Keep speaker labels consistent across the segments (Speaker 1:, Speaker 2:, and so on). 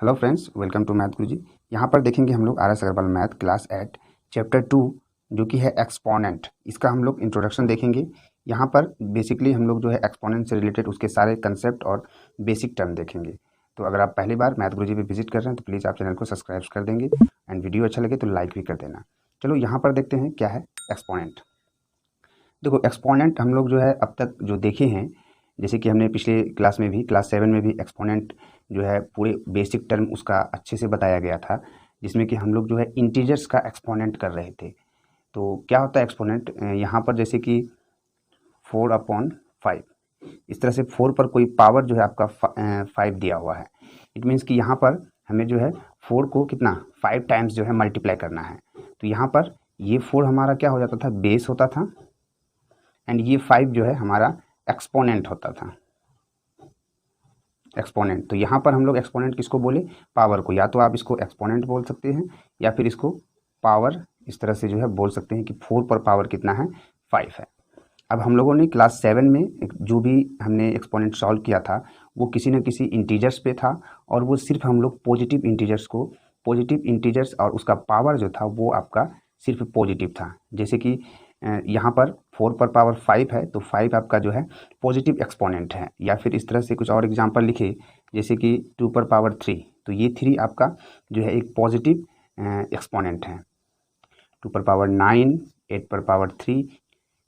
Speaker 1: Hello friends, welcome to math Guruji. यहाँ पर देखेंगे हम लोग RS Agarwal math class 8 chapter 2 जो कि है एक्सपोनेंट। इसका हम लोग इंट्रोडक्शन देखेंगे। यहाँ पर बेसिकली हम लोग जो है एक्सपोनेंट से रिलेटेड उसके सारे कंसेप्ट और बेसिक टर्म देखेंगे। तो अगर आप पहली बार मैथ गुरुजी पे विजिट कर रहे हैं तो प्लीज़ आप चैनल को सब्सक्राइब कर देंगे एंड वीडियो अच्छा लगे तो लाइक भी कर देना। चलो यहाँ पर देखते हैं क्या है एक्सपोनेंट। देखो, एक्सपोनेंट हम लोग जो है अब तक जो देखे हैं, जैसे कि हमने पिछले क्लास में भी क्लास 7 में भी एक्सपोनेंट जो है पूरे बेसिक टर्म उसका अच्छे से बताया गया था, जिसमें कि हम लोग जो है इंटीजर्स का एक्सपोनेंट कर रहे थे। तो क्या होता है एक्सपोनेंट, यहाँ पर जैसे कि 4/5, इस तरह से 4 पर कोई पावर जो है आपका 5 दिया हुआ है। इट मीन्स कि यहाँ पर हमें जो है 4 को कितना 5 टाइम्स जो है मल्टीप्लाई करना है। तो यहाँ पर ये 4 हमारा क्या हो जाता था, बेस होता था, एंड ये 5 जो है हमारा एक्सपोनेंट होता था। एक्सपोनेंट, तो यहाँ पर हम लोग एक्सपोनेंट किसको बोले, पावर को। या तो आप इसको एक्सपोनेंट बोल सकते हैं या फिर इसको पावर इस तरह से जो है बोल सकते हैं कि 4 पर पावर कितना है, 5 है। अब हम लोगों ने क्लास 7 में जो भी हमने एक्सपोनेंट सॉल्व किया था वो किसी न किसी इंटीजर्स पे था, और वो सिर्फ हम लोग पॉजिटिव इंटीजर्स और उसका पावर जो था वो आपका सिर्फ पॉजिटिव था। जैसे कि यहाँ पर 4 पर पावर 5 है तो 5 आपका जो है पॉजिटिव एक्सपोनेंट है। या फिर इस तरह से कुछ और एग्जांपल लिखे, जैसे कि 2 पर पावर 3, तो ये 3 आपका जो है एक पॉजिटिव एक्सपोनेंट है। 2 पर पावर 9, 8 पर पावर 3,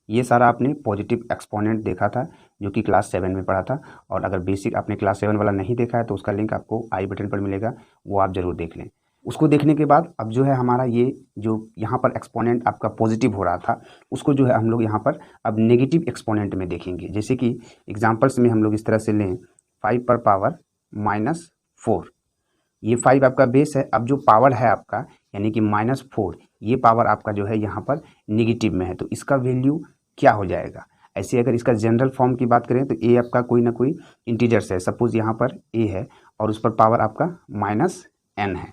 Speaker 1: ये सारा आपने पॉजिटिव एक्सपोनेंट देखा था जो कि क्लास 7 में पढ़ा था। और अगर बेसिक आपने क्लास 7 वाला नहीं देखा है तो उसका लिंक आपको आई बटन पर मिलेगा, वो आप ज़रूर देख लें। उसको देखने के बाद अब जो है हमारा ये जो यहाँ पर एक्सपोनेंट आपका पॉजिटिव हो रहा था उसको जो है हम लोग यहाँ पर अब नेगेटिव एक्सपोनेंट में देखेंगे। जैसे कि एग्जाम्पल्स में हम लोग इस तरह से लें, 5 पर पावर -4, ये 5 आपका बेस है। अब जो पावर है आपका यानी कि -4, ये पावर आपका जो है यहाँ पर निगेटिव में है, तो इसका वैल्यू क्या हो जाएगा। ऐसे अगर इसका जनरल फॉर्म की बात करें तो ए आपका कोई ना कोई इंटीजर्स है। सपोज यहाँ पर ए है और उस पर पावर आपका -n है,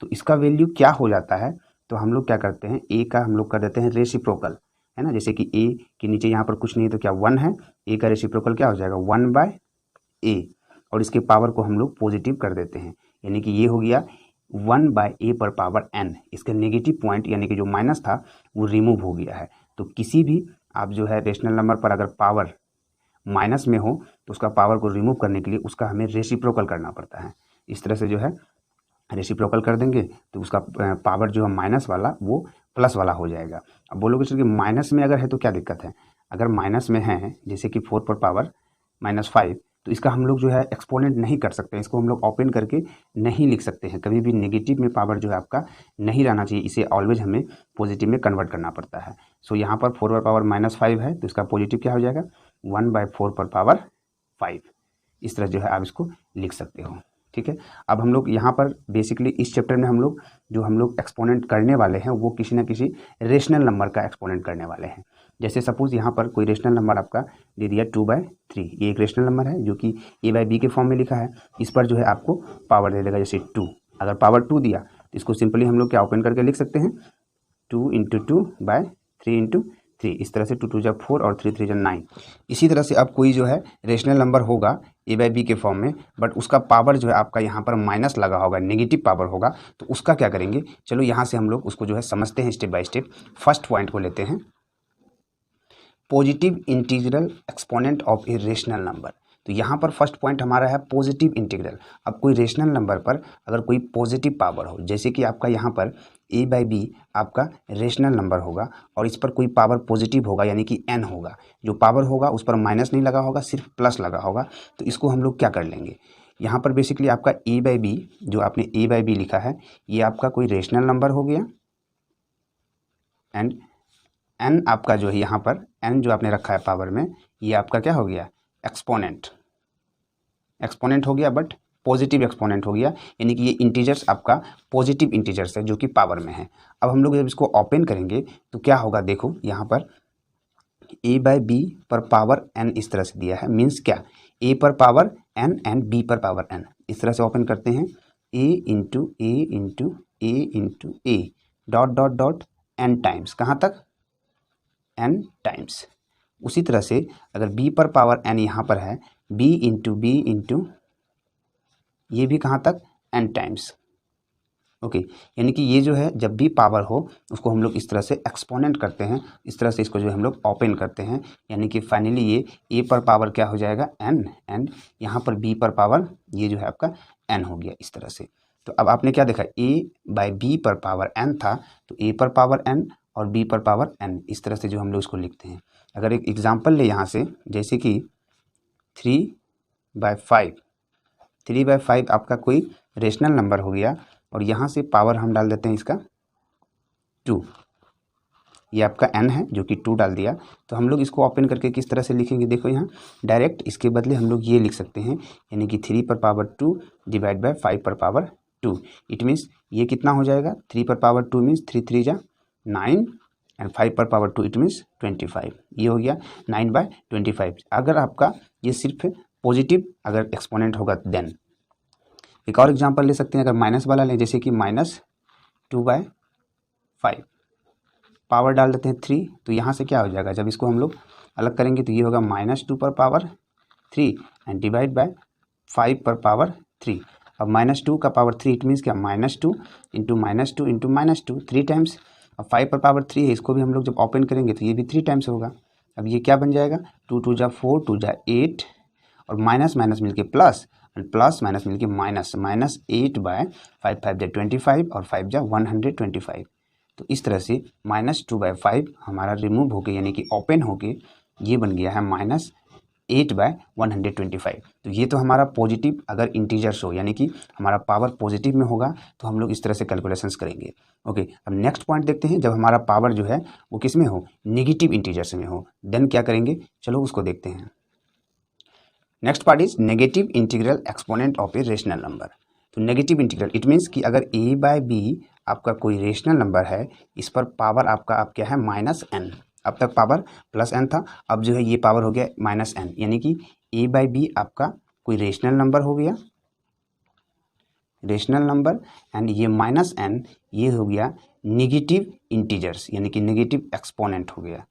Speaker 1: तो इसका वैल्यू क्या हो जाता है। तो हम लोग क्या करते हैं, ए का हम लोग कर देते हैं रेसिप्रोकल, है ना। जैसे कि ए के नीचे यहाँ पर कुछ नहीं तो क्या 1 है, ए का रेसिप्रोकल क्या हो जाएगा 1/a, और इसके पावर को हम लोग पॉजिटिव कर देते हैं, यानी कि ये हो गया 1/a पर पावर n। इसका नेगेटिव पॉइंट यानी कि जो माइनस था वो रिमूव हो गया है। तो किसी भी आप जो है रेशनल नंबर पर अगर पावर माइनस में हो तो उसका पावर को रिमूव करने के लिए उसका हमें रेसिप्रोकल करना पड़ता है। इस तरह से जो है रेसिप्रोकल कर देंगे तो उसका पावर जो है माइनस वाला वो प्लस वाला हो जाएगा। अब बोलोगे सर कि माइनस में अगर है तो क्या दिक्कत है। अगर माइनस में है जैसे कि 4 पर पावर -5, तो इसका हम लोग जो है एक्सपोनेंट नहीं कर सकते, इसको हम लोग ओपन करके नहीं लिख सकते हैं। कभी भी नेगेटिव में पावर जो है आपका नहीं रहना चाहिए, इसे ऑलवेज हमें पॉजिटिव में कन्वर्ट करना पड़ता है। सो यहाँ पर 4 पर पावर -5 है तो इसका पॉजिटिव क्या हो जाएगा 1/4 पर पावर 5। इस तरह जो है आप इसको लिख सकते हो, ठीक है। अब हम लोग यहाँ पर बेसिकली इस चैप्टर में हम लोग एक्सपोनेंट करने वाले हैं वो किसी न किसी रेशनल नंबर का एक्सपोनेंट करने वाले हैं। जैसे सपोज यहाँ पर कोई रेशनल नंबर आपका दे दिया 2/3, ये एक रेशनल नंबर है जो कि a/b के फॉर्म में लिखा है। इस पर जो है आपको पावर दे देगा जैसे 2। अगर पावर 2 दिया तो इसको सिंपली हम लोग क्या ओपन करके लिख सकते हैं 2 × 2/3 × 3। इस तरह से 2 2 4 और 3 3 9। इसी तरह से अब कोई जो है रेशनल नंबर होगा a/b के फॉर्म में, बट उसका पावर जो है आपका यहाँ पर माइनस लगा होगा, नेगेटिव पावर होगा, तो उसका क्या करेंगे। चलो यहाँ से हम लोग उसको जो है समझते हैं step by step. First point को लेते हैं, positive integral exponent of A rational number. तो यहाँ पर फर्स्ट पॉइंट हमारा है पॉजिटिव इंटीग्रल। अब कोई रेशनल नंबर पर अगर कोई पॉजिटिव पावर हो, जैसे कि आपका यहाँ पर a/b आपका रेशनल नंबर होगा और इस पर कोई पावर पॉजिटिव होगा यानी कि n होगा, जो पावर होगा उस पर माइनस नहीं लगा होगा, सिर्फ प्लस लगा होगा। तो इसको हम लोग क्या कर लेंगे, यहाँ पर बेसिकली आपका a/b जो आपने a/b लिखा है ये आपका कोई रेशनल नंबर हो गया, एंड n आपका जो है यहाँ पर n जो आपने रखा है पावर में, ये आपका क्या हो गया एक्सपोनेंट हो गया, बट पॉजिटिव एक्सपोनेंट हो गया, यानी कि ये इंटीजर्स आपका पॉजिटिव इंटीजर्स है जो कि पावर में है। अब हम लोग जब इसको ओपन करेंगे तो क्या होगा, देखो यहाँ पर a/b पर पावर n इस तरह से दिया है, मीन्स क्या a पर पावर n एंड b पर पावर n। इस तरह से ओपन करते हैं a × a dot dot dot n times, कहाँ तक n टाइम्स। उसी तरह से अगर b पर पावर n यहाँ पर है b × ये भी कहाँ तक n टाइम्स। ओके, यानी कि ये जो है जब भी पावर हो उसको हम लोग इस तरह से एक्सपोनेंट करते हैं, इस तरह से इसको जो है हम लोग ओपन करते हैं, यानी कि फाइनली ये a पर पावर क्या हो जाएगा n, एंड यहाँ पर b पर पावर ये जो है आपका n हो गया इस तरह से। तो अब आपने क्या देखा, a बाई b पर पावर n था, तो a पर पावर n और b पर पावर n, इस तरह से जो हम लोग इसको लिखते हैं। अगर एक एग्जाम्पल ले यहाँ से, जैसे कि 3/5, 3/5 आपका कोई रेशनल नंबर हो गया और यहाँ से पावर हम डाल देते हैं इसका 2, ये आपका n है जो कि 2 डाल दिया। तो हम लोग इसको ओपन करके किस तरह से लिखेंगे, देखो यहाँ डायरेक्ट इसके बदले हम लोग ये लिख सकते हैं, यानी कि 3 पर पावर 2 डिवाइड बाय 5 पर पावर 2। इट मीन्स ये कितना हो जाएगा, 3 पर पावर 2 मीन्स 3 3 जा 9 एंड 5 पर पावर 2 इट मीन्स 25। ये हो गया 9/25। अगर आपका ये सिर्फ पॉजिटिव अगर एक्सपोनेंट होगा देन। एक और एग्जांपल ले सकते हैं, अगर माइनस वाला लें, जैसे कि -2/5, पावर डाल देते हैं 3, तो यहाँ से क्या हो जाएगा, जब इसको हम लोग अलग करेंगे तो ये होगा -2 पर पावर 3 एंड डिवाइड बाय 5 पर पावर 3। अब -2 का पावर 3 इट मीन्स क्या, -2 इंटू -2 इंटू -2 3 टाइम्स। अब 5 पर पावर 3 है, इसको भी हम लोग जब ओपन करेंगे तो ये भी 3 टाइम्स होगा। अब ये क्या बन जाएगा, 2 2 जा 4 2 जा 8 और माइनस माइनस मिलके प्लस एंड प्लस माइनस मिलके माइनस, -8/5 5 जा 25 और 5 जा 125। तो इस तरह से -2/5 हमारा रिमूव होके यानी कि ओपन होके ये बन गया है -8/125। तो ये तो हमारा पॉजिटिव अगर इंटीजर्स हो, यानी कि हमारा पावर पॉजिटिव में होगा तो हम लोग इस तरह से कैलकुलेशंस करेंगे। ओके, अब नेक्स्ट पॉइंट देखते हैं, जब हमारा पावर जो है वो किस में हो, नेगेटिव इंटीजर्स में हो, देन क्या करेंगे, चलो उसको देखते हैं। Next part is negative integral exponent of A rational number. तो नेगेटिव इंटीग्रल इट मीन्स कि अगर a बाय b आपका कोई रेशनल नंबर है, इस पर पावर आपका अब क्या है -n, अब तक पावर +n था, अब जो है ये पावर हो गया -n, यानी कि a बाई b आपका कोई रेशनल नंबर हो गया, रेशनल नंबर, एंड ये -n ये हो गया नेगेटिव इंटीजर्स यानी कि नेगेटिव एक्सपोनेंट हो गया।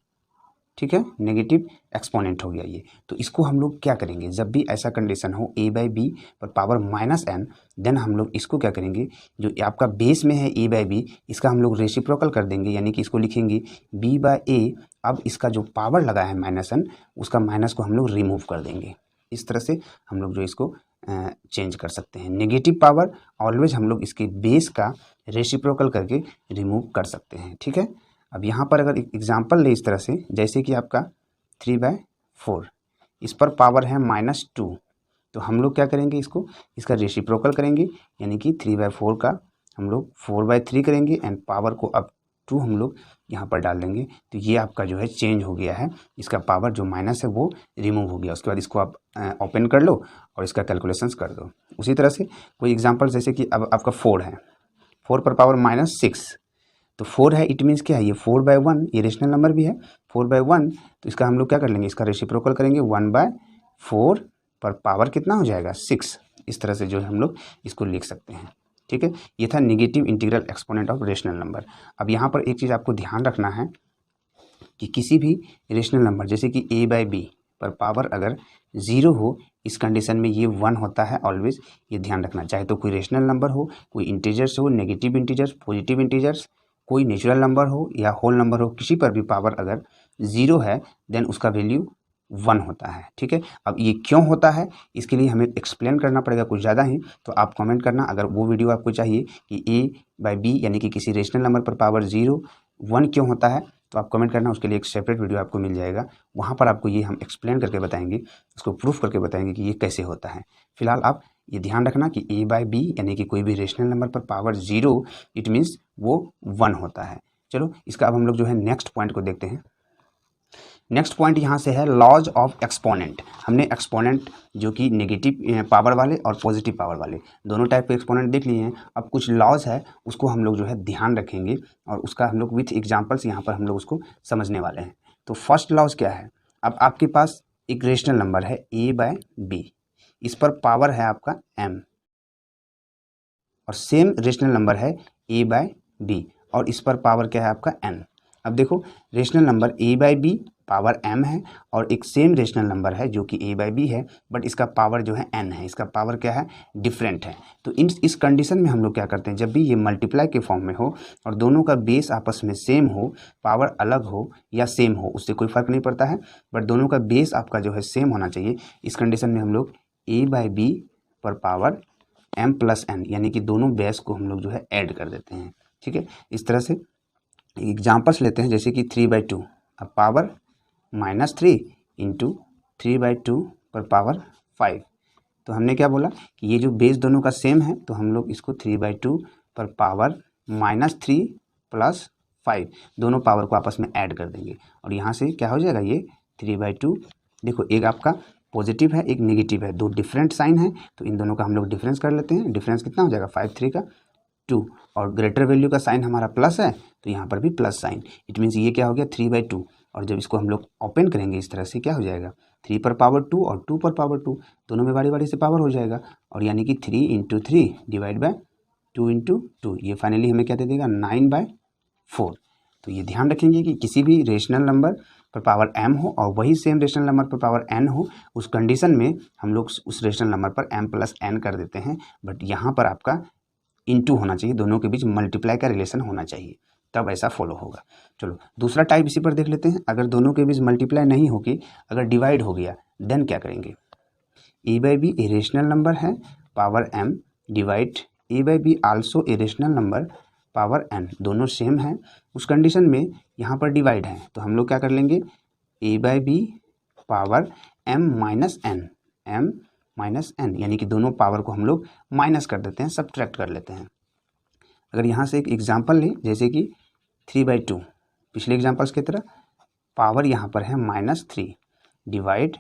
Speaker 1: ठीक है, नेगेटिव एक्सपोनेंट हो गया ये। तो इसको हम लोग क्या करेंगे, जब भी ऐसा कंडीशन हो a बाई बी पर पावर -n, देन हम लोग इसको क्या करेंगे, जो आपका बेस में है a बाई बी, इसका हम लोग रेसिप्रोकल कर देंगे, यानी कि इसको लिखेंगे b बाई a। अब इसका जो पावर लगा है -n, उसका माइनस को हम लोग रिमूव कर देंगे। इस तरह से हम लोग जो इसको चेंज कर सकते हैं। नेगेटिव पावर ऑलवेज हम लोग इसके बेस का रेसिप्रोकल करके रिमूव कर सकते हैं। ठीक है, अब यहाँ पर अगर एग्जाम्पल ले इस तरह से, जैसे कि आपका 3/4, इस पर पावर है -2, तो हम लोग क्या करेंगे, इसका रेसिप्रोकल करेंगे, यानी कि 3/4 का हम लोग 4/3 करेंगे एंड पावर को अब 2 हम लोग यहाँ पर डाल देंगे। तो ये आपका जो है चेंज हो गया है, इसका पावर जो माइनस है वो रिमूव हो गया। उसके बाद इसको आप ओपन कर लो और इसका कैलकुलेशंस कर दो। उसी तरह से कोई एग्जाम्पल, जैसे कि अब आपका 4 है, 4 पर पावर -6, तो 4 है इट मीन्स क्या है, ये 4/1, ये रेशनल नंबर भी है 4/1, तो इसका हम लोग क्या कर लेंगे, इसका रेसिप्रोकल करेंगे, 1/4 पर पावर कितना हो जाएगा 6। इस तरह से जो है हम लोग इसको लिख सकते हैं। ठीक है, ये था negative integral exponent of rational number. अब यहाँ पर एक चीज़ आपको ध्यान रखना है कि किसी भी रेशनल नंबर जैसे कि a बाई बी पर पावर अगर 0 हो, इस कंडीशन में ये 1 होता है ऑलवेज, ये ध्यान रखना। चाहे तो कोई रेशनल नंबर हो, कोई इंटीजर्स हो, नेगेटिव इंटीजर्स, पॉजिटिव इंटीजर्स, कोई नेचुरल नंबर हो या होल नंबर हो, किसी पर भी पावर अगर 0 है देन उसका वैल्यू 1 होता है। ठीक है, अब ये क्यों होता है, इसके लिए हमें एक्सप्लेन करना पड़ेगा कुछ ज़्यादा ही, तो आप कमेंट करना अगर वो वीडियो आपको चाहिए कि a बाई बी यानी कि किसी रेशनल नंबर पर पावर 0 1 क्यों होता है, तो आप कमेंट करना, उसके लिए एक सेपरेट वीडियो आपको मिल जाएगा। वहाँ पर आपको ये हम एक्सप्लेन करके बताएंगे, उसको प्रूफ करके बताएंगे कि ये कैसे होता है। फिलहाल आप ये ध्यान रखना कि a बाई बी यानी कि कोई भी रेशनल नंबर पर पावर 0 इट मीन्स वो 1 होता है। चलो इसका अब हम लोग जो है नेक्स्ट पॉइंट को देखते हैं। नेक्स्ट पॉइंट यहाँ से है लॉज ऑफ एक्सपोनेंट। हमने एक्सपोनेंट जो कि नेगेटिव पावर वाले और पॉजिटिव पावर वाले दोनों टाइप के एक्सपोनेंट देख लिए हैं। अब कुछ लॉज है उसको हम लोग जो है ध्यान रखेंगे और उसका हम लोग विथ एग्जांपल्स यहाँ पर हम लोग उसको समझने वाले हैं। तो फर्स्ट लॉज क्या है, अब आपके पास एक रेशनल नंबर है a बाई बी, इस पर पावर है आपका m, और सेम रेशनल नंबर है a बाई बी और इस पर पावर क्या है आपका n। अब देखो rational number A by B power m है और एक सेम रेशनल नंबर है जो कि a बाई बी है, बट इसका पावर जो है n है, इसका पावर क्या है, डिफरेंट है। तो इस कंडीशन में हम लोग क्या करते हैं, जब भी ये मल्टीप्लाई के फॉर्म में हो और दोनों का बेस आपस में सेम हो, पावर अलग हो या सेम हो, उससे कोई फ़र्क नहीं पड़ता है, बट दोनों का बेस आपका जो है सेम होना चाहिए। इस कंडीशन में हम लोग a बाई बी पर पावर m प्लस n यानी कि दोनों बेस को हम लोग जो है ऐड कर देते हैं। ठीक है, इस तरह से एग्जाम्पल्स लेते हैं, जैसे कि 3/2 अब पावर -3 इंटू 3/2 पर पावर 5। तो हमने क्या बोला कि ये जो बेस दोनों का सेम है, तो हम लोग इसको 3/2 पर पावर -3 प्लस 5 दोनों पावर को आपस में ऐड कर देंगे और यहाँ से क्या हो जाएगा, ये 3/2। देखो एक आपका पॉजिटिव है, एक नेगेटिव है, दो डिफरेंट साइन है, तो इन दोनों का हम लोग डिफरेंस कर लेते हैं। डिफरेंस कितना हो जाएगा, 5 3 का 2 और ग्रेटर वैल्यू का साइन हमारा प्लस है, तो यहाँ पर भी प्लस साइन। इट मीन्स ये क्या हो गया, 3/2। और जब इसको हम लोग ओपन करेंगे इस तरह से, क्या हो जाएगा, 3 पर पावर 2 और 2 पर पावर 2, दोनों में बारी बारी से पावर हो जाएगा और यानी कि 3 इंटू 3 डिवाइड बाय 2 इंटू 2, ये फाइनली हमें क्या दे देगा, 9/4। तो ये ध्यान रखेंगे कि किसी भी रेशनल नंबर पर पावर m हो और वही सेम रेशनल नंबर पर पावर n हो, उस कंडीशन में हम लोग उस रेशनल नंबर पर m प्लस n कर देते हैं, बट यहाँ पर आपका इंटू होना चाहिए, दोनों के बीच मल्टीप्लाई का रिलेशन होना चाहिए, तब ऐसा फॉलो होगा। चलो दूसरा टाइप इसी पर देख लेते हैं। अगर दोनों के बीच मल्टीप्लाई नहीं होगी, अगर डिवाइड हो गया, देन क्या करेंगे, A by B A rational number है, power m divide A by B also A rational number, power n, दोनों सेम है। उस कंडीशन में यहाँ पर डिवाइड है, तो हम लोग क्या कर लेंगे, A by B power m minus n, यानी कि दोनों पावर को हम लोग माइनस कर देते हैं, सब्ट्रैक्ट कर लेते हैं। अगर यहाँ से एक एग्जांपल लें, जैसे कि 3/2, पिछले एग्जांपल्स की तरह पावर यहाँ पर है -3 डिवाइड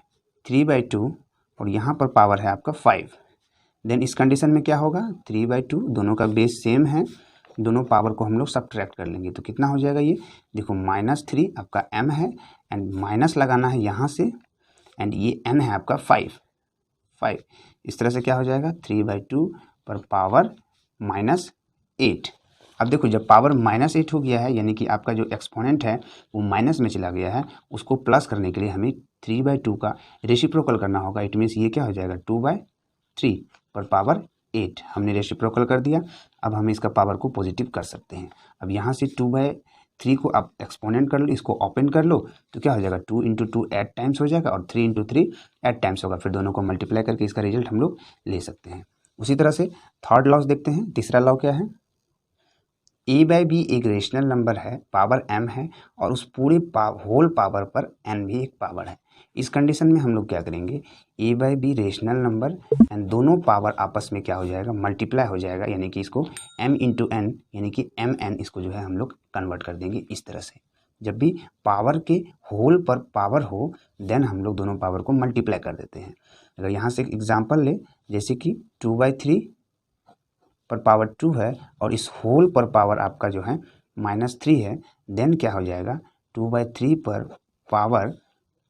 Speaker 1: 3/2 और यहाँ पर पावर है आपका 5। देन इस कंडीशन में क्या होगा, 3/2, दोनों का बेस सेम है, दोनों पावर को हम लोग सब्ट्रैक्ट कर लेंगे, तो कितना हो जाएगा, ये देखो -3 आपका m है एंड माइनस लगाना है यहाँ से, एंड ये n है आपका 5। इस तरह से क्या हो जाएगा, 3/2 पर पावर -8। अब देखो जब पावर -8 हो गया है, यानी कि आपका जो एक्सपोनेंट है वो माइनस में चला गया है, उसको प्लस करने के लिए हमें 3/2 का रेसिप्रोकल करना होगा। इट मीन्स ये क्या हो जाएगा, 2/3 पर पावर 8 हमने रेसिप्रोकल कर दिया। अब हम इसका पावर को पॉजिटिव कर सकते हैं। अब यहाँ से 2/3 को आप एक्सपोनेंट कर लो, इसको ओपन कर लो, तो क्या हो जाएगा, 2 इंटू 2 8 टाइम्स हो जाएगा और 3 इंटू 3 8 टाइम्स होगा। फिर दोनों को मल्टीप्लाई करके इसका रिजल्ट हम लोग ले सकते हैं। उसी तरह से थर्ड लॉ देखते हैं। तीसरा लॉ क्या है, ए बाई बी एक रेशनल नंबर है, पावर m है और उस पूरे होल पावर पर n भी एक पावर है। इस कंडीशन में हम लोग क्या करेंगे, A by B rational number and दोनों पावर आपस में क्या हो जाएगा, मल्टीप्लाई हो जाएगा, यानी कि इसको m इंटू n यानी कि mn, इसको जो है हम लोग कन्वर्ट कर देंगे इस तरह से। जब भी पावर के होल पर पावर हो, देन हम लोग दोनों पावर को मल्टीप्लाई कर देते हैं। अगर यहाँ से एक एग्जाम्पल ले, जैसे कि 2/3 पर पावर 2 है और इस होल पर पावर आपका जो है -3 है, देन क्या हो जाएगा, 2/3 पर पावर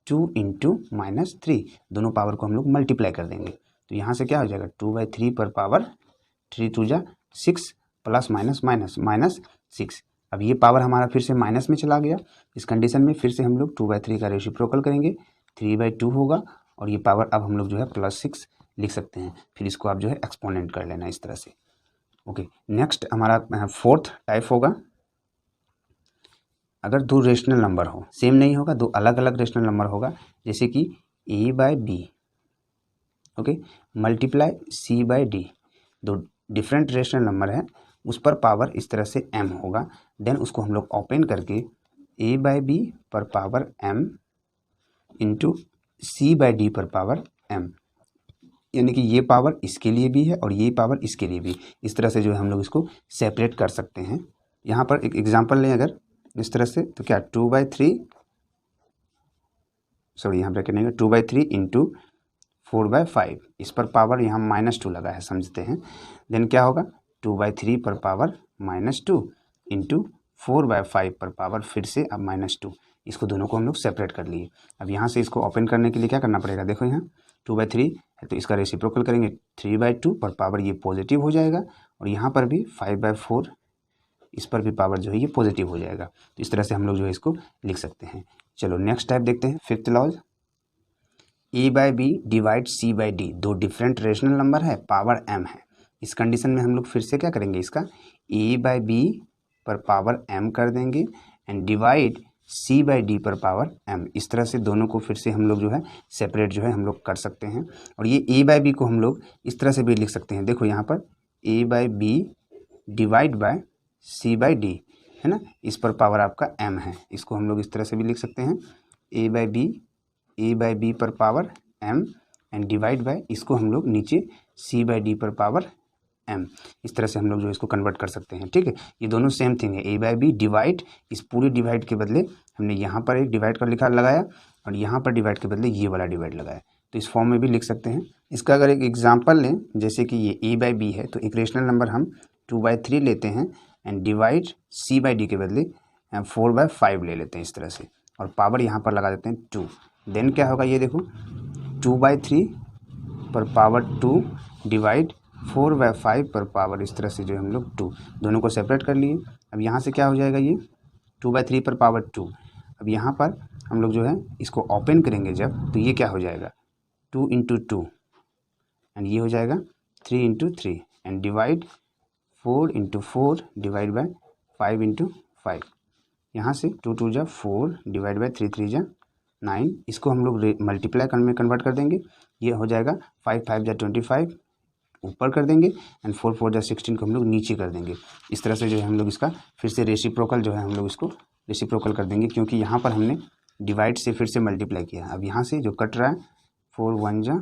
Speaker 1: 2 इंटू -3, दोनों पावर को हम लोग मल्टीप्लाई कर देंगे। तो यहाँ से क्या हो जाएगा, 2/3 पर पावर 3 2 जा 6 प्लस माइनस 6। अब ये पावर हमारा फिर से माइनस में चला गया। इस कंडीशन में फिर से हम लोग 2/3 का रेसिप्रोकल करेंगे, 3/2 होगा और ये पावर अब हम लोग जो है +6 लिख सकते हैं। फिर इसको आप जो है एक्सपोनेंट कर लेना इस तरह से। ओके, नेक्स्ट हमारा फोर्थ टाइप होगा, अगर दो रेशनल नंबर हो, सेम नहीं होगा, दो अलग अलग रेशनल नंबर होगा, जैसे कि a by B, okay, multiply c by D, दो डिफरेंट रेशनल नंबर है, उस पर पावर इस तरह से m होगा। देन उसको हम लोग ओपन करके a बाई बी पर power m into c by D पर पावर m, यानी कि ये पावर इसके लिए भी है और ये पावर इसके लिए भी, इस तरह से जो है हम लोग इसको सेपरेट कर सकते हैं। यहाँ पर एक एग्जांपल लें अगर इस तरह से, तो क्या 2/3, सॉरी यहाँ ब्रैकेट नहीं है, 2/3 इंटू 4/5, इस पर पावर यहाँ -2 लगा है, समझते हैं। देन क्या होगा, 2/3 पर पावर -2 इंटू 4/5 पर पावर फिर से अब -2, इसको दोनों को हम लोग सेपरेट कर लिए। अब यहाँ से इसको ओपन करने के लिए क्या करना पड़ेगा, देखो यहाँ 2/3 है तो इसका रेसिप्रोकल करेंगे, 3/2 पर पावर ये पॉजिटिव हो जाएगा और यहाँ पर भी 5/4 इस पर भी पावर जो है ये पॉजिटिव हो जाएगा। तो इस तरह से हम लोग जो है इसको लिख सकते हैं। चलो नेक्स्ट टाइप देखते हैं, fifth laws. A by B divide C by D, दो डिफरेंट रेशनल नंबर है, पावर m है। इस कंडीशन में हम लोग फिर से क्या करेंगे, इसका a बाई बी पर पावर m कर देंगे and divide c by D पर पावर m। इस तरह से दोनों को फिर से हम लोग जो है सेपरेट जो है हम लोग कर सकते हैं। और ये a बाई बी को हम लोग इस तरह से भी लिख सकते हैं, देखो यहाँ पर a by B divide by c by D है ना, इस पर पावर आपका m है। इसको हम लोग इस तरह से भी लिख सकते हैं, a बाई बी पर power m and divide by, इसको हम लोग नीचे c बाई डी पर पावर m। इस तरह से हम लोग जो इसको कन्वर्ट कर सकते हैं। ठीक है, ये दोनों सेम थिंग है, a बाई बी डिवाइड, इस पूरे डिवाइड के बदले हमने यहाँ पर एक डिवाइड का लिखा लगाया और यहाँ पर डिवाइड के बदले ये वाला डिवाइड लगाया, तो इस फॉर्म में भी लिख सकते हैं। इसका अगर एक एग्जाम्पल लें, जैसे कि ये a बाई बी है, तो एक रेशनल नंबर हम 2/3 लेते हैं and divide c by D के बदले 4/5 ले लेते हैं इस तरह से, और पावर यहाँ पर लगा देते हैं 2। देन क्या होगा, ये देखो 2/3 पर पावर 2 डिवाइड 4/5 पर पावर, इस तरह से जो हम लोग 2, दोनों को सेपरेट कर लिए। अब यहाँ से क्या हो जाएगा, ये 2/3 पर पावर 2। अब यहाँ पर हम लोग जो है इसको ओपन करेंगे जब, तो ये क्या हो जाएगा 2 × 2 एंड ये हो जाएगा 3 × 3 एंड डिवाइड 4 × 4 डिवाइड बाय 5 × 5। यहाँ से 2 2 जा 4 डिवाइड बाय 3 3 जा 9, इसको हम लोग मल्टीप्लाई में कन्वर्ट कर देंगे, ये हो जाएगा 5 5 जा 25 ऊपर कर देंगे एंड 4 4 जा 16 को हम लोग नीचे कर देंगे। इस तरह से जो है हम लोग इसका फिर से रेसिप्रोकल जो है हम लोग इसको रेसिप्रोकल कर देंगे, क्योंकि यहाँ पर हमने डिवाइड से फिर से मल्टीप्लाई किया। अब यहाँ से जो कट रहा है 4 1 जा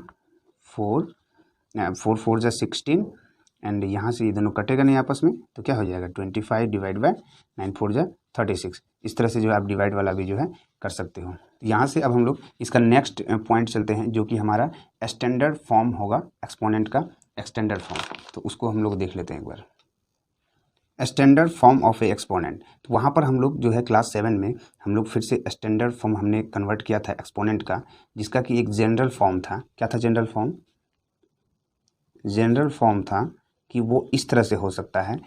Speaker 1: 4 4 4 जा 16 एंड यहाँ से ये दोनों कटेगा नहीं आपस में, तो क्या हो जाएगा 25 डिवाइड बाय 9 4 जा 36। इस तरह से जो है आप डिवाइड वाला भी जो है कर सकते हो। यहाँ से अब हम लोग इसका नेक्स्ट पॉइंट चलते हैं, जो कि हमारा स्टैंडर्ड फॉर्म होगा एक्सपोनेंट का, स्टैंडर्ड फॉर्म। तो उसको हम लोग देख लेते हैं एक बार, standard form of a exponent. तो वहाँ पर हम लोग जो है क्लास 7 में हम लोग फिर से स्टैंडर्ड फॉर्म हमने कन्वर्ट किया था एक्सपोनेंट का, जिसका कि एक जनरल फॉर्म था। क्या था जनरल फॉर्म? जनरल फॉर्म था कि वो इस तरह से हो सकता है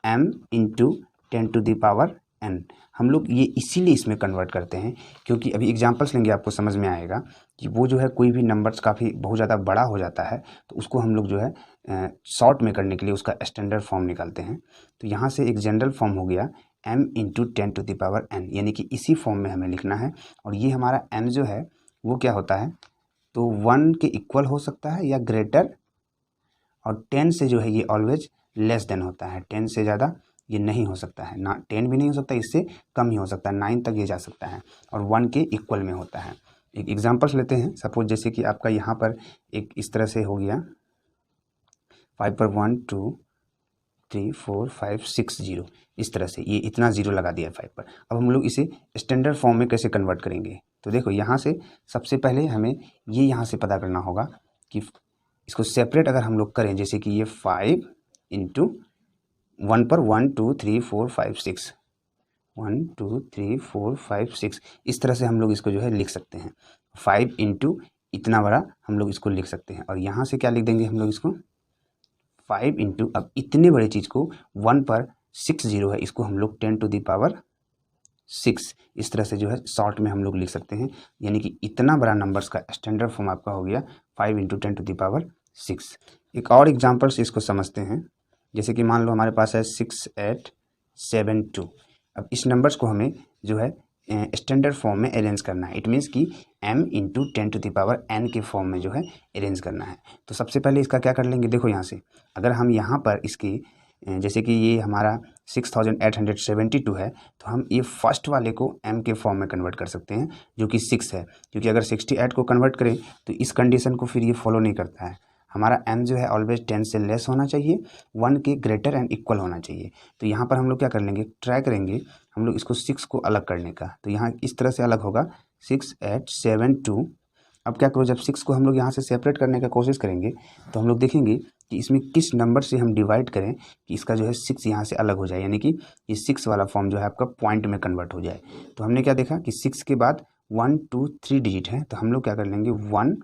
Speaker 1: m × 10⁻n। हम लोग ये इसीलिए इसमें कन्वर्ट करते हैं क्योंकि अभी एग्जांपल्स लेंगे आपको समझ में आएगा कि वो जो है कोई भी नंबर्स काफ़ी बहुत ज़्यादा बड़ा हो जाता है, तो उसको हम लोग जो है शॉर्ट में करने के लिए उसका स्टैंडर्ड फॉर्म निकालते हैं। तो यहाँ से एक जनरल फॉर्म हो गया m × 10⁻n, यानी कि इसी फॉर्म में हमें लिखना है। और ये हमारा m जो है वो क्या होता है, तो 1 के इक्वल हो सकता है या ग्रेटर, और 10 से जो है ये ऑलवेज लेस देन होता है। 10 से ज़्यादा ये नहीं हो सकता है, ना 10 भी नहीं हो सकता, इससे कम ही हो सकता है, 9 तक ये जा सकता है, और 1 के इक्वल में होता है। एक एग्जांपल्स लेते हैं, सपोज जैसे कि आपका यहाँ पर एक इस तरह से हो गया 5 पर 1 2 3 4 5 6 0, इस तरह से ये इतना ज़ीरो लगा दिया 5 पर। अब हम लोग इसे स्टैंडर्ड फॉर्म में कैसे कन्वर्ट करेंगे, तो देखो यहाँ से सबसे पहले हमें ये यहाँ से पता करना होगा कि इसको सेपरेट अगर हम लोग करें, जैसे कि ये 5 × 1 पर 1 2 3 4 5 6 1 2 3 4 5 6, इस तरह से हम लोग इसको जो है लिख सकते हैं। 5 × इतना बड़ा हम लोग इसको लिख सकते हैं, और यहाँ से क्या लिख देंगे हम लोग इसको 5 × अब इतने बड़े चीज़ को 1 पर 6 0 है, इसको हम लोग 10⁻6 इस तरह से जो है शॉर्ट में हम लोग लिख सकते हैं। यानी कि इतना बड़ा नंबर्स का स्टैंडर्ड फॉर्म आपका हो गया 5 × 10⁻6। एक और एग्जांपल से इसको समझते हैं, जैसे कि मान लो हमारे पास है 6872। अब इस नंबर्स को हमें जो है स्टैंडर्ड फॉर्म में अरेंज करना है। इट मीन्स कि m × 10⁻n के फॉर्म में जो है अरेंज करना है। तो सबसे पहले इसका क्या कर लेंगे, देखो यहाँ से अगर हम यहाँ पर इसकी जैसे कि ये हमारा 6872 है, तो हम ये फर्स्ट वाले को m के फॉर्म में कन्वर्ट कर सकते हैं जो कि 6 है, क्योंकि अगर 68 को कन्वर्ट करें तो इस कंडीशन को फिर ये फॉलो नहीं करता है। हमारा m जो है ऑलवेज 10 से लेस होना चाहिए, 1 के ग्रेटर एंड इक्वल होना चाहिए। तो यहाँ पर हम लोग क्या कर लेंगे, ट्राई करेंगे हम लोग इसको 6 को अलग करने का। तो यहाँ इस तरह से अलग होगा 6872। अब क्या करो, जब 6 को हम लोग यहाँ से सेपरेट करने का कोशिश करेंगे तो हम लोग देखेंगे कि इसमें किस नंबर से हम डिवाइड करें कि इसका जो है 6 यहाँ से अलग हो जाए, यानी कि ये 6 वाला फॉर्म जो है आपका पॉइंट में कन्वर्ट हो जाए। तो हमने क्या देखा कि 6 के बाद 1 2 3 डिजिट है, तो हम लोग क्या कर लेंगे 1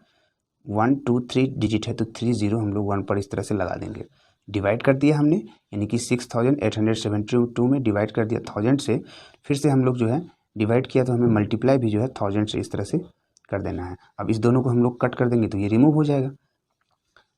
Speaker 1: 1 2 3 डिजिट है, तो 3 0 हम लोग 1 पर इस तरह से लगा देंगे। डिवाइड कर दिया हमने, यानी कि 6872 में डिवाइड कर दिया 1000 से, फिर से हम लोग जो है डिवाइड किया तो हमें मल्टीप्लाई भी जो है 1000 से इस तरह से कर देना है। अब इस दोनों को हम लोग कट कर देंगे तो ये रिमूव हो जाएगा।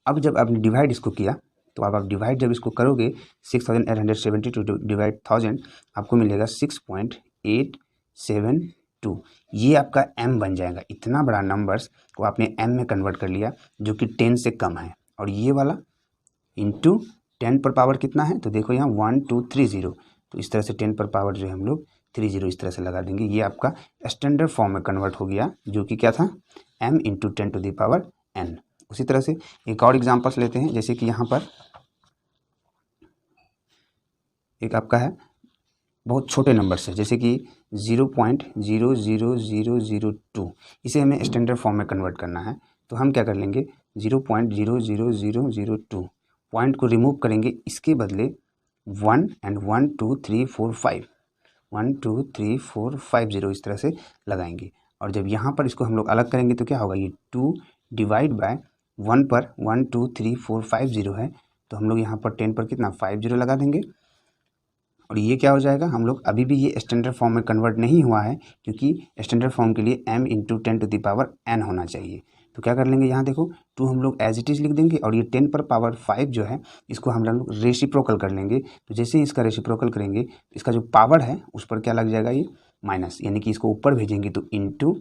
Speaker 1: अब जब आपने डिवाइड इसको किया तो अब आप डिवाइड जब इसको करोगे 6872 डिवाइड 1000 आपको मिलेगा 6.872। ये आपका m बन जाएगा। इतना बड़ा नंबर्स को आपने m में कन्वर्ट कर लिया जो कि 10 से कम है, और ये वाला इंटू 10 पर पावर कितना है, तो देखो यहाँ 1230, तो इस तरह से 10 पर पावर जो है हम लोग 30 इस तरह से लगा देंगे। ये आपका स्टैंडर्ड फॉर्म में कन्वर्ट हो गया जो कि क्या था, m इंटू 10⁻n। उसी तरह से एक और एग्जांपल्स लेते हैं, जैसे कि यहाँ पर एक आपका है बहुत छोटे नंबर से, जैसे कि 0.00002, इसे हमें स्टैंडर्ड फॉर्म में कन्वर्ट करना है। तो हम क्या कर लेंगे, 0.00002 पॉइंट को रिमूव करेंगे, इसके बदले 1 एंड 1 2 3 4 5 1 2 3 4 5 0 इस तरह से लगाएंगे। और जब यहाँ पर इसको हम लोग अलग करेंगे तो क्या होगा, ये 2 डिवाइड बाय 1 पर 1 2 3 4 5 0 है, तो हम लोग यहाँ पर 10 पर कितना 5 0 लगा देंगे। और ये क्या हो जाएगा, हम लोग अभी भी ये स्टैंडर्ड फॉर्म में कन्वर्ट नहीं हुआ है, क्योंकि स्टैंडर्ड फॉर्म के लिए m इंटू 10⁻n होना चाहिए। तो क्या कर लेंगे, यहाँ देखो 2 हम लोग एज इट इज़ लिख देंगे, और ये 10 पर पावर 5 जो है इसको हम लोग रेसिप्रोकल कर लेंगे। तो जैसे ही इसका रेसिप्रोकल करेंगे तो इसका जो पावर है उस पर क्या लग जाएगा, ये माइनस, यानी कि इसको ऊपर भेजेंगे तो इंटू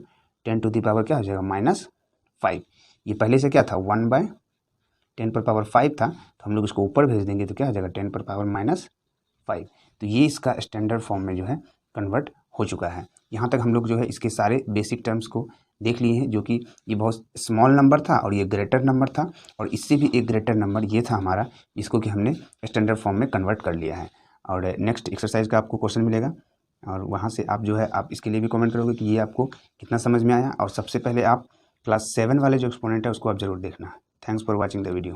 Speaker 1: 10⁻ क्या हो जाएगा -5। ये पहले से क्या था 1/10 पर पावर 5 था, तो हम लोग इसको ऊपर भेज देंगे तो क्या हो जाएगा 10 पर पावर -5। तो ये इसका स्टैंडर्ड फॉर्म में जो है कन्वर्ट हो चुका है। यहाँ तक हम लोग जो है इसके सारे बेसिक टर्म्स को देख लिए हैं, जो कि ये बहुत स्मॉल नंबर था और ये ग्रेटर नंबर था, और इससे भी एक ग्रेटर नंबर ये था हमारा, जिसको कि हमने स्टैंडर्ड फॉर्म में कन्वर्ट कर लिया है। और नेक्स्ट एक्सरसाइज का आपको क्वेश्चन मिलेगा, और वहाँ से आप जो है आप इसके लिए भी कमेंट करोगे कि ये आपको कितना समझ में आया। और सबसे पहले आप क्लास 7 वाले जो एक्सपोनेंट है उसको आप जरूर देखना। Thanks for watching the video.